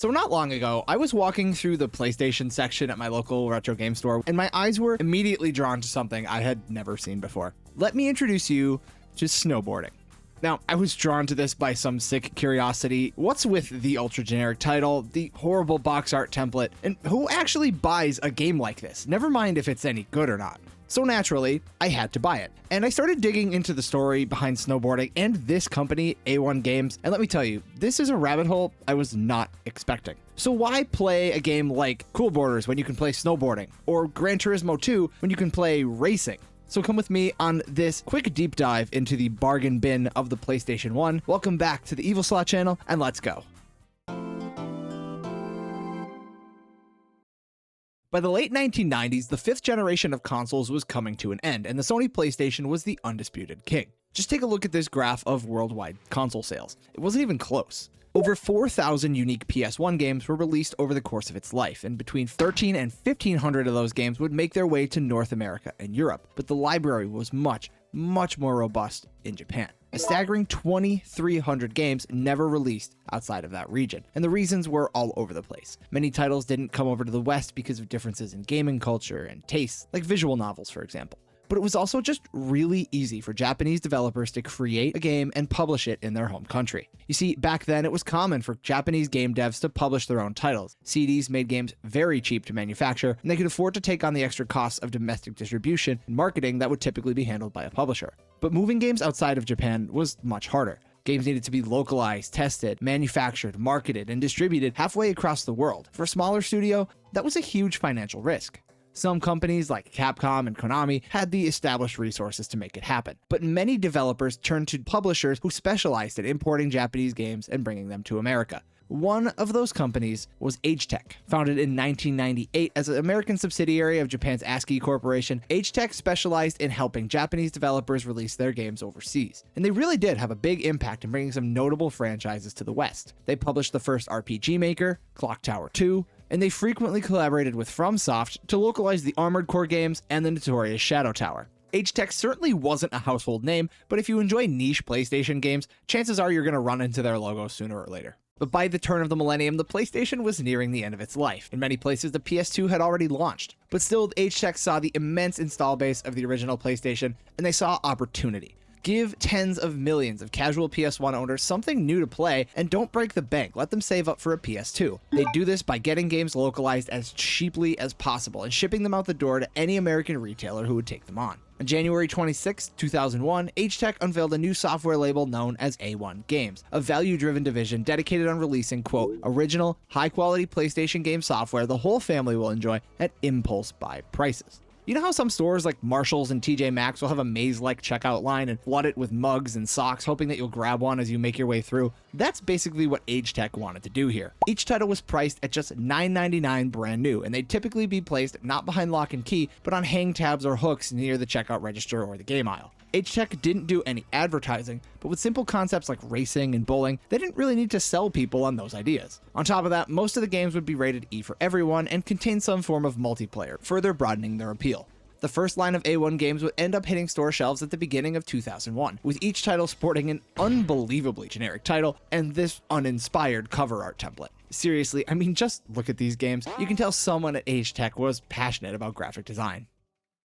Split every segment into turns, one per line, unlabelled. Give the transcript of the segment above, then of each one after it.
So not long ago, I was walking through the PlayStation section at my local retro game store, and my eyes were immediately drawn to something I had never seen before. Let me introduce you to snowboarding. Now, I was drawn to this by some sick curiosity. What's with the ultra generic title, the horrible box art template, and who actually buys a game like this? Never mind if it's any good or not. So naturally, I had to buy it. And I started digging into the story behind snowboarding and this company, A1 Games, and let me tell you, this is a rabbit hole I was not expecting. So why play a game like Cool Borders when you can play snowboarding, or Gran Turismo 2 when you can play racing? So come with me on this quick deep dive into the bargain bin of the PlayStation 1. Welcome back to the evilslaw channel, and let's go. By the late 1990s, the fifth generation of consoles was coming to an end, and the Sony PlayStation was the undisputed king. Just take a look at this graph of worldwide console sales. It wasn't even close. Over 4,000 unique PS1 games were released over the course of its life, and between 1,300 and 1,500 of those games would make their way to North America and Europe, but the library was much more robust in Japan. A staggering 2,300 games never released outside of that region, and the reasons were all over the place. Many titles didn't come over to the West because of differences in gaming culture and tastes, like visual novels, for example. But it was also just really easy for Japanese developers to create a game and publish it in their home country. You see, back then it was common for Japanese game devs to publish their own titles. CDs made games very cheap to manufacture, and they could afford to take on the extra costs of domestic distribution and marketing that would typically be handled by a publisher. But moving games outside of Japan was much harder. Games needed to be localized, tested, manufactured, marketed, and distributed halfway across the world. For a smaller studio, that was a huge financial risk. Some companies like Capcom and Konami had the established resources to make it happen, but many developers turned to publishers who specialized in importing Japanese games and bringing them to America. One of those companies was Agetec. Founded in 1998 as an American subsidiary of Japan's ASCII Corporation, Agetec specialized in helping Japanese developers release their games overseas. And they really did have a big impact in bringing some notable franchises to the West. They published the first RPG Maker, Clock Tower 2, and they frequently collaborated with FromSoft to localize the Armored Core games and the notorious Shadow Tower. Agetec certainly wasn't a household name, but if you enjoy niche PlayStation games, chances are you're going to run into their logo sooner or later. But by the turn of the millennium, the PlayStation was nearing the end of its life. In many places, the PS2 had already launched. But still, Agetec saw the immense install base of the original PlayStation, and they saw opportunity. Give tens of millions of casual PS1 owners something new to play, and don't break the bank. Let them save up for a PS2. They do this by getting games localized as cheaply as possible and shipping them out the door to any American retailer who would take them on. On January 26, 2001, Agetec unveiled a new software label known as A1 Games, a value-driven division dedicated on releasing, quote, original, high-quality PlayStation game software the whole family will enjoy at impulse buy prices. You know how some stores like Marshall's and TJ Maxx will have a maze-like checkout line and flood it with mugs and socks, hoping that you'll grab one as you make your way through? That's basically what Agetec wanted to do here. Each title was priced at just $9.99 brand new, and they'd typically be placed not behind lock and key, but on hang tabs or hooks near the checkout register or the game aisle. Agetec didn't do any advertising, but with simple concepts like racing and bowling, they didn't really need to sell people on those ideas. On top of that, most of the games would be rated E for everyone and contain some form of multiplayer, further broadening their appeal. The first line of A1 games would end up hitting store shelves at the beginning of 2001, with each title sporting an unbelievably generic title and this uninspired cover art template. Seriously, I mean, just look at these games. You can tell someone at Agetec was passionate about graphic design.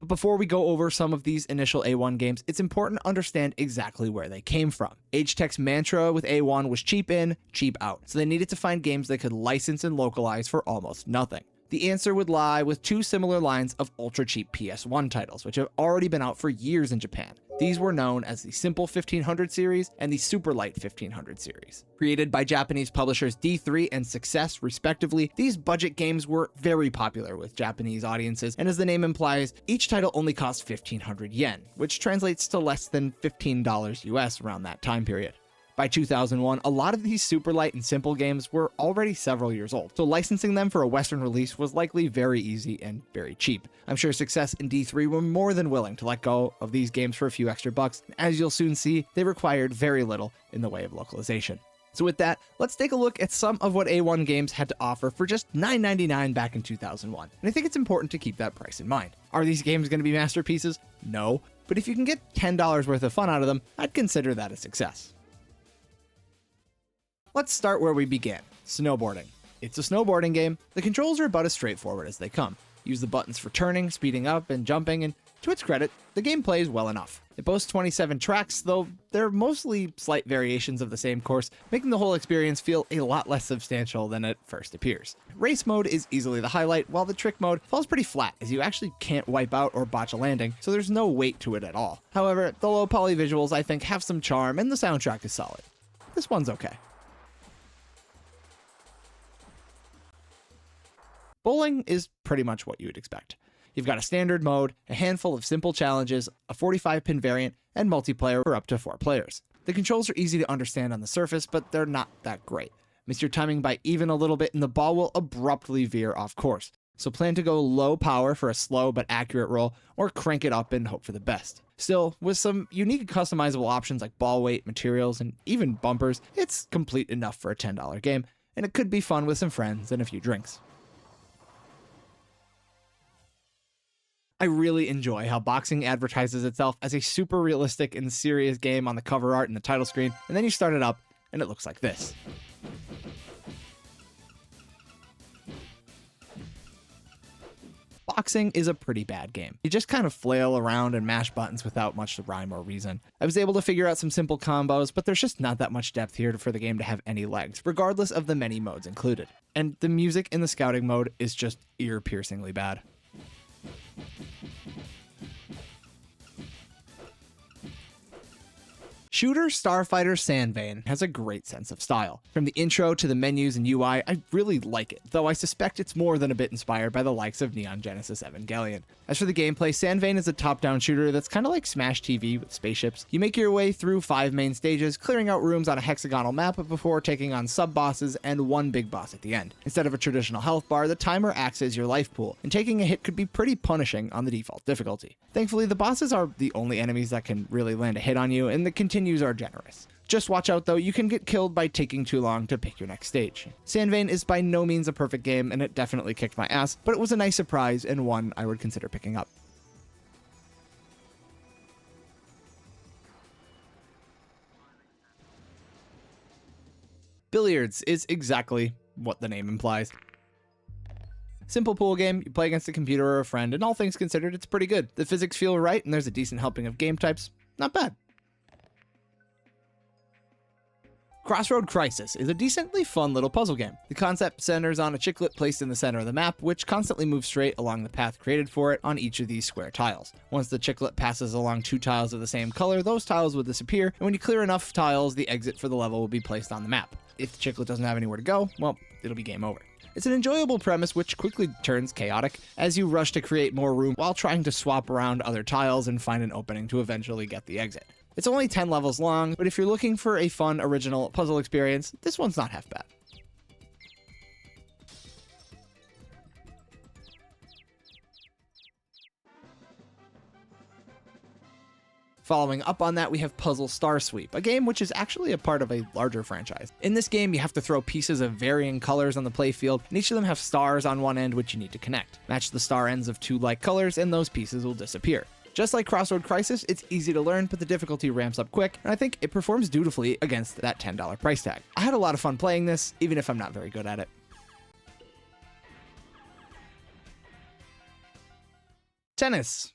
But before we go over some of these initial A1 games, it's important to understand exactly where they came from. Agetec's mantra with A1 was cheap in, cheap out, so they needed to find games they could license and localize for almost nothing. The answer would lie with two similar lines of ultra-cheap PS1 titles, which have already been out for years in Japan. These were known as the Simple 1500 series and the Super Light 1500 series. Created by Japanese publishers D3 and Success, respectively, these budget games were very popular with Japanese audiences, and as the name implies, each title only cost 1,500 yen, which translates to less than $15 US around that time period. By 2001, a lot of these super light and simple games were already several years old, so licensing them for a Western release was likely very easy and very cheap. I'm sure Success and D3 were more than willing to let go of these games for a few extra bucks, and as you'll soon see, they required very little in the way of localization. So with that, let's take a look at some of what A1 Games had to offer for just $9.99 back in 2001, and I think it's important to keep that price in mind. Are these games going to be masterpieces? No, but if you can get $10 worth of fun out of them, I'd consider that a success. Let's start where we began, snowboarding. It's a snowboarding game. The controls are about as straightforward as they come. Use the buttons for turning, speeding up, and jumping, and to its credit, the game plays well enough. It boasts 27 tracks, though they're mostly slight variations of the same course, making the whole experience feel a lot less substantial than it first appears. Race mode is easily the highlight, while the trick mode falls pretty flat, as you actually can't wipe out or botch a landing, so there's no weight to it at all. However, the low poly visuals I think have some charm, and the soundtrack is solid. This one's okay. Bowling is pretty much what you would expect. You've got a standard mode, a handful of simple challenges, a 45-pin variant, and multiplayer for up to 4 players. The controls are easy to understand on the surface, but they're not that great. Miss your timing by even a little bit and the ball will abruptly veer off course. So plan to go low power for a slow but accurate roll, or crank it up and hope for the best. Still, with some unique customizable options like ball weight, materials, and even bumpers, it's complete enough for a $10 game, and it could be fun with some friends and a few drinks. I really enjoy how boxing advertises itself as a super realistic and serious game on the cover art and the title screen, and then you start it up, and it looks like this. Boxing is a pretty bad game. You just kind of flail around and mash buttons without much rhyme or reason. I was able to figure out some simple combos, but there's just not that much depth here for the game to have any legs, regardless of the many modes included. And the music in the scouting mode is just ear-piercingly bad. Shooter Starfighter Sandvane has a great sense of style. From the intro to the menus and UI, I really like it, though I suspect it's more than a bit inspired by the likes of Neon Genesis Evangelion. As for the gameplay, Sandvane is a top-down shooter that's kind of like Smash TV with spaceships. You make your way through 5 main stages, clearing out rooms on a hexagonal map before taking on sub-bosses and one big boss at the end. Instead of a traditional health bar, the timer acts as your life pool, and taking a hit could be pretty punishing on the default difficulty. Thankfully, the bosses are the only enemies that can really land a hit on you, and the continues are generous. Just watch out though, you can get killed by taking too long to pick your next stage. Sandvane is by no means a perfect game, and it definitely kicked my ass, but it was a nice surprise and one I would consider picking up. Billiards is exactly what the name implies. Simple pool game, you play against a computer or a friend, and all things considered, it's pretty good. The physics feel right, and there's a decent helping of game types. Not bad. Crossroad Crisis is a decently fun little puzzle game. The concept centers on a chiclet placed in the center of the map, which constantly moves straight along the path created for it on each of these square tiles. Once the chiclet passes along 2 tiles of the same color, those tiles will disappear, and when you clear enough tiles, the exit for the level will be placed on the map. If the chiclet doesn't have anywhere to go, well, it'll be game over. It's an enjoyable premise which quickly turns chaotic as you rush to create more room while trying to swap around other tiles and find an opening to eventually get the exit. It's only 10 levels long, but if you're looking for a fun, original puzzle experience, this one's not half bad. Following up on that, we have Puzzle Star Sweep, a game which is actually a part of a larger franchise. In this game, you have to throw pieces of varying colors on the playfield, and each of them have stars on one end which you need to connect. Match the star ends of 2 like colors, and those pieces will disappear. Just like Crossroad Crisis, it's easy to learn, but the difficulty ramps up quick, and I think it performs dutifully against that $10 price tag. I had a lot of fun playing this, even if I'm not very good at it. Tennis.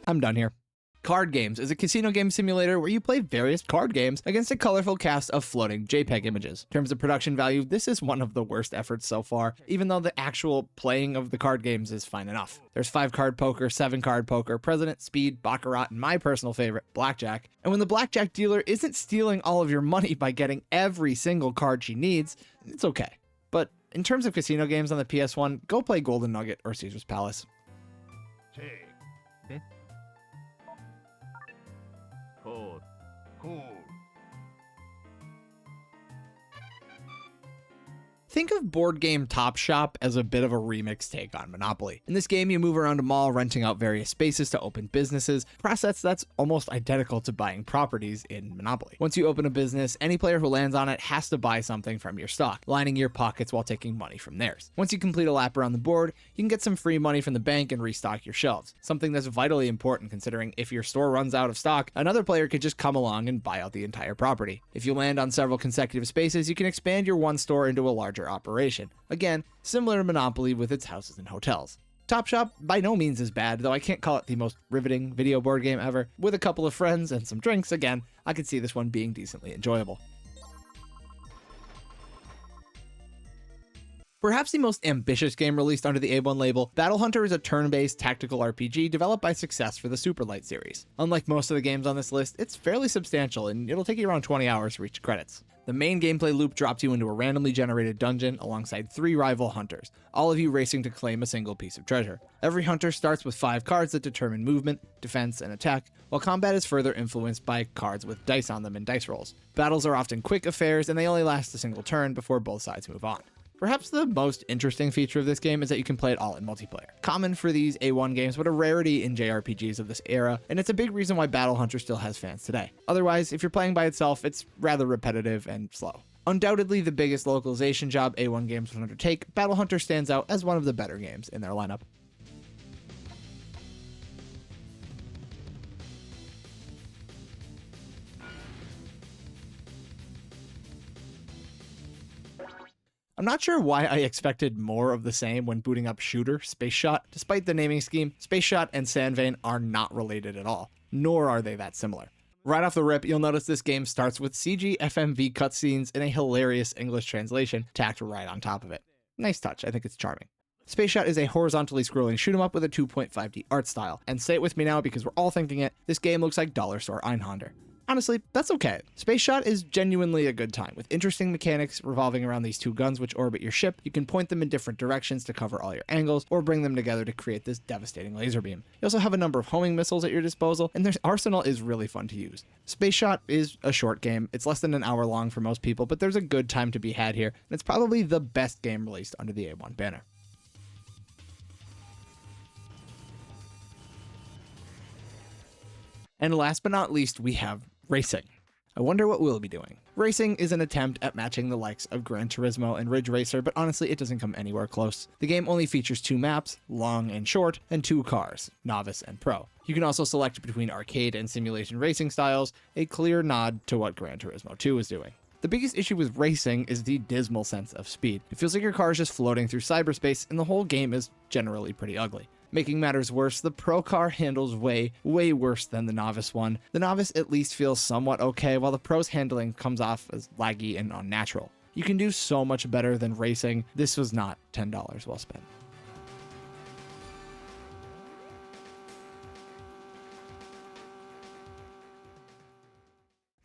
I'm done here. Card Games is a casino game simulator where you play various card games against a colorful cast of floating JPEG images. In terms of production value, this is one of the worst efforts so far, even though the actual playing of the card games is fine enough. There's 5-card poker, 7-card poker, President, Speed, Baccarat, and my personal favorite, Blackjack. And when the Blackjack dealer isn't stealing all of your money by getting every single card she needs, it's okay. But in terms of casino games on the PS1, go play Golden Nugget or Caesar's Palace. Think of board game Top Shop as a bit of a remix take on Monopoly. In this game, you move around a mall renting out various spaces to open businesses, a process that's almost identical to buying properties in Monopoly. Once you open a business, any player who lands on it has to buy something from your stock, lining your pockets while taking money from theirs. Once you complete a lap around the board, you can get some free money from the bank and restock your shelves, something that's vitally important considering if your store runs out of stock, another player could just come along and buy out the entire property. If you land on several consecutive spaces, you can expand your one store into a larger operation. Again, similar to Monopoly with its houses and hotels. Top Shop by no means is bad, though I can't call it the most riveting video board game ever. With a couple of friends and some drinks, again, I could see this one being decently enjoyable. Perhaps the most ambitious game released under the A1 label, Battle Hunter is a turn-based tactical RPG developed by Success for the Superlight series. Unlike most of the games on this list, it's fairly substantial and it'll take you around 20 hours to reach credits. The main gameplay loop drops you into a randomly generated dungeon alongside 3 rival hunters, all of you racing to claim a single piece of treasure. Every hunter starts with 5 cards that determine movement, defense, and attack, while combat is further influenced by cards with dice on them and dice rolls. Battles are often quick affairs and they only last a single turn before both sides move on. Perhaps the most interesting feature of this game is that you can play it all in multiplayer. Common for these A1 games, but a rarity in JRPGs of this era, and it's a big reason why Battle Hunter still has fans today. Otherwise, if you're playing by itself, it's rather repetitive and slow. Undoubtedly the biggest localization job A1 games would undertake, Battle Hunter stands out as one of the better games in their lineup. I'm not sure why I expected more of the same when booting up Shooter, Space Shot. Despite the naming scheme, Space Shot and Sandvane are not related at all, nor are they that similar. Right off the rip, you'll notice this game starts with CG FMV cutscenes in a hilarious English translation tacked right on top of it. Nice touch, I think it's charming. Space Shot is a horizontally scrolling shoot-'em-up with a 2.5D art style, and say it with me now because we're all thinking it, this game looks like Dollar Store Einhander. Honestly, that's okay. Space Shot is genuinely a good time, with interesting mechanics revolving around these 2 guns which orbit your ship. You can point them in different directions to cover all your angles, or bring them together to create this devastating laser beam. You also have a number of homing missiles at your disposal, and their arsenal is really fun to use. Space Shot is a short game. It's less than an hour long for most people, but there's a good time to be had here, and it's probably the best game released under the A1 banner. And last but not least, we have Racing. I wonder what we'll be doing. Racing is an attempt at matching the likes of Gran Turismo and Ridge Racer, but honestly it doesn't come anywhere close. The game only features 2 maps, long and short, and 2 cars, Novice and Pro. You can also select between arcade and simulation racing styles, a clear nod to what Gran Turismo 2 is doing. The biggest issue with Racing is the dismal sense of speed. It feels like your car is just floating through cyberspace, and the whole game is generally pretty ugly. Making matters worse, the Pro car handles way worse than the Novice one. The Novice at least feels somewhat okay, while the Pro's handling comes off as laggy and unnatural. You can do so much better than Racing. This was not $10 well spent.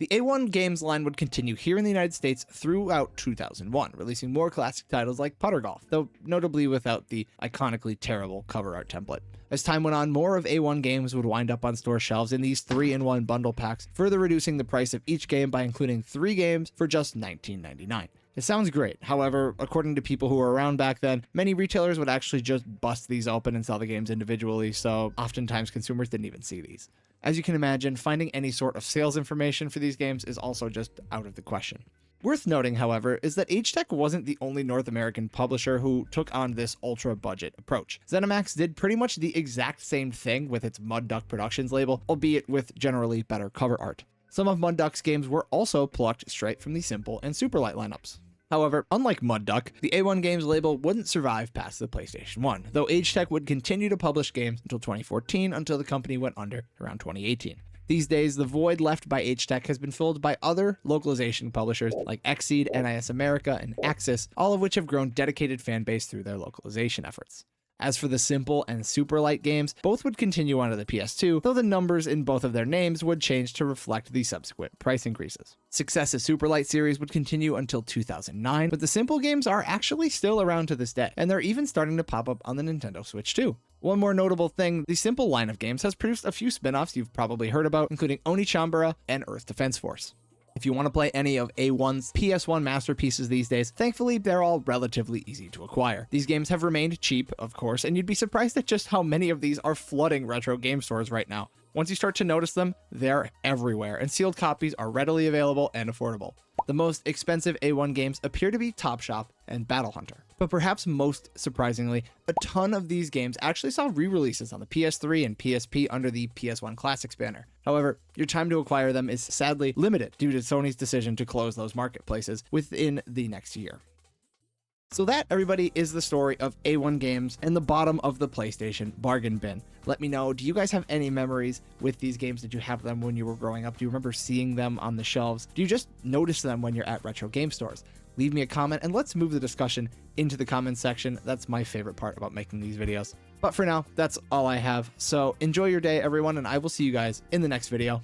The A1 games line would continue here in the United States throughout 2001, releasing more classic titles like Putter Golf, though notably without the iconically terrible cover art template. As time went on, more of A1 games would wind up on store shelves in these 3-in-1 bundle packs, further reducing the price of each game by including 3 games for just $19.99. It sounds great, however, according to people who were around back then, many retailers would actually just bust these open and sell the games individually, so oftentimes consumers didn't even see these. As you can imagine, finding any sort of sales information for these games is also just out of the question. Worth noting, however, is that H-Tech wasn't the only North American publisher who took on this ultra-budget approach. ZeniMax did pretty much the exact same thing with its Mud Duck Productions label, albeit with generally better cover art. Some of Mud Duck's games were also plucked straight from the Simple and Superlight lineups. However, unlike Mud Duck, the A1 Games label wouldn't survive past the PlayStation 1, though H-Tech would continue to publish games until 2014 until the company went under around 2018. These days, the void left by H-Tech has been filled by other localization publishers like Xseed, NIS America, and Axis, all of which have grown dedicated fan base through their localization efforts. As for the Simple and Superlight games, both would continue onto the PS2, though the numbers in both of their names would change to reflect the subsequent price increases. Success's Superlight series would continue until 2009, but the Simple games are actually still around to this day, and they're even starting to pop up on the Nintendo Switch too. One more notable thing, the Simple line of games has produced a few spin-offs you've probably heard about, including Oni Chambara and Earth Defense Force. If you want to play any of A1's PS1 masterpieces these days, thankfully they're all relatively easy to acquire. These games have remained cheap, of course, and you'd be surprised at just how many of these are flooding retro game stores right now. Once you start to notice them, they're everywhere, and sealed copies are readily available and affordable. The most expensive A1 games appear to be Top Shop and Battle Hunter. But perhaps most surprisingly, a ton of these games actually saw re-releases on the PS3 and PSP under the PS1 Classics banner. However, your time to acquire them is sadly limited due to Sony's decision to close those marketplaces within the next year. So that, everybody, is the story of A1 games and the bottom of the PlayStation bargain bin. Let me know, do you guys have any memories with these games? Did you have them when you were growing up? Do you remember seeing them on the shelves? Do you just notice them when you're at retro game stores? Leave me a comment and let's move the discussion into the comments section. That's my favorite part about making these videos. But for now, that's all I have. So enjoy your day, everyone, and I will see you guys in the next video.